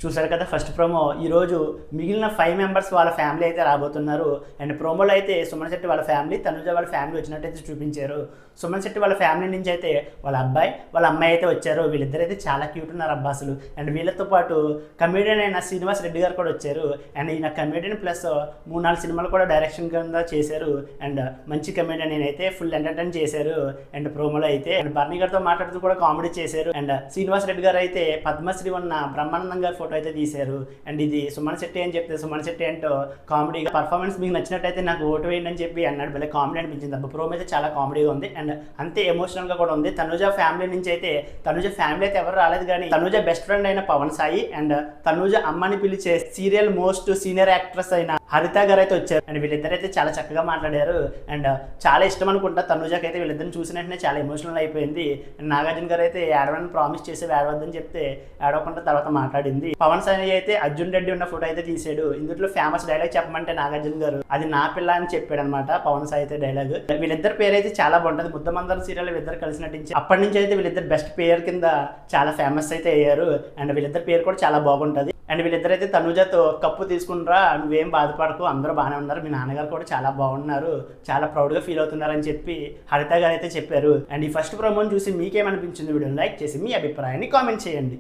చూసారు కదా first promo. ఈరోజు మిగిలిన 5 మెంబర్స్ వాళ్ళ ఫ్యామిలీ అయితే రాబోతున్నారు. అండ్ ప్రోమోలో అయితే సుమన్ శెట్టి వాళ్ళ ఫ్యామిలీ, తనుజ వాళ్ళ ఫ్యామిలీ వచ్చినట్టయితే చూపించారు. సుమన్ శెట్టి వాళ్ళ ఫ్యామిలీ నుంచి అయితే వాళ్ళ అబ్బాయి వాళ్ళ అమ్మాయి అయితే వచ్చారు. వీళ్ళిద్దరు అయితే చాలా క్యూట్ ఉన్నారు అబ్బా అసలు. అండ్ వీళ్ళతో పాటు కమెడియన్ అయిన శ్రీనివాస్ రెడ్డి గారు కూడా వచ్చారు. అండ్ ఈయన కమెడియన్ ప్లస్ 3-4 సినిమాలు కూడా డైరెక్షన్ కింద చేశారు. అండ్ మంచి కమెడియన్ అయితే ఫుల్ ఎంటర్టైన్ చేశారు. అండ్ ప్రోమోలో అయితే అండ్ బర్నీ గారితో మాట్లాడుతూ కూడా కామెడీ చేశారు. అండ్ శ్రీనివాస్ రెడ్డి గారు అయితే పద్మశ్రీ ఉన్న బ్రహ్మానందం గారి ఫోటో అయితే తీశారు. అండ్ ఇది సుమన్ శెట్టి అని చెప్తే సుమన్ శెట్టి అంటూ కామెడీగా పర్ఫార్మెన్స్ మీకు నచ్చినట్టయితే నాకు ఓటు వేయండి అని చెప్పి అన్నాడు. భలే కామెడీ అనిపించింది అబ్బా. ప్రోమో అయితే చాలా కామెడీగా ఉంది అండ్ అంతే ఎమోషనల్గా కూడా ఉంది. తనుజ ఫ్యామిలీ నుంచి అయితే తనుజ ఫ్యామిలీ అయితే ఎవరు రాలేదు, కానీ తనుజ బెస్ట్ ఫ్రెండ్ అయిన పవన్ సాయి అండ్ తనుజ అమ్మని పిలిచే సీరియల్ మోస్ట్ సీనియర్ యాక్ట్రెస్ అయిన హరిత గారు అయితే వచ్చారు. అండ్ వీళ్ళిద్దరైతే చాలా చక్కగా మాట్లాడారు. అండ్ చాలా ఇష్టం అనుకుంటా తనుజకి అయితే. వీళ్ళిద్దరిని చూసిన వెంటనే చాలా ఎమోషనల్ అయిపోయింది. అండ్ నాగార్జున గారు అయితే ఏడవని ప్రామిస్ చేసి ఏడవద్దని చెప్తే ఏడవకుండా తర్వాత మాట్లాడింది. పవన్ సాయి అయితే అర్జున్ రెడ్డి ఉన్న ఫోటో అయితే తీసాడు. ఇందులో ఫేమస్ డైలాగ్ చెప్పమంటే నాగార్జున గారు అది నా పిల్ల అని చెప్పాడు అనమాట. పవన్ సాయి అయితే డైలాగ్. వీళ్ళిద్దరు పేరు అయితే చాలా బాగుంటుంది. ముద్దమందరం సీరియల్ వీళ్ళిద్దరు కలిసి నటించి అప్పటి నుంచి అయితే వీళ్ళిద్దరు బెస్ట్ పేరు కింద చాలా ఫేమస్ అయితే అయ్యారు. అండ్ వీళ్ళిద్దరు పేరు కూడా చాలా బాగుంటుంది. అండ్ వీళ్ళిద్దరైతే తనుజతో కప్పు తీసుకుంటారా, నువ్వేం బాధపడకు, అందరూ బాగానే ఉన్నారు, మీ నాన్నగారు కూడా చాలా బాగున్నారు, చాలా ప్రౌడ్గా ఫీల్ అవుతున్నారని చెప్పి హరిత గారు అయితే చెప్పారు. అండ్ ఈ ఫస్ట్ ప్రోమోని చూసి మీకేమనిపించింది? వీడియోని లైక్ చేసి మీ అభిప్రాయాన్ని కామెంట్ చేయండి.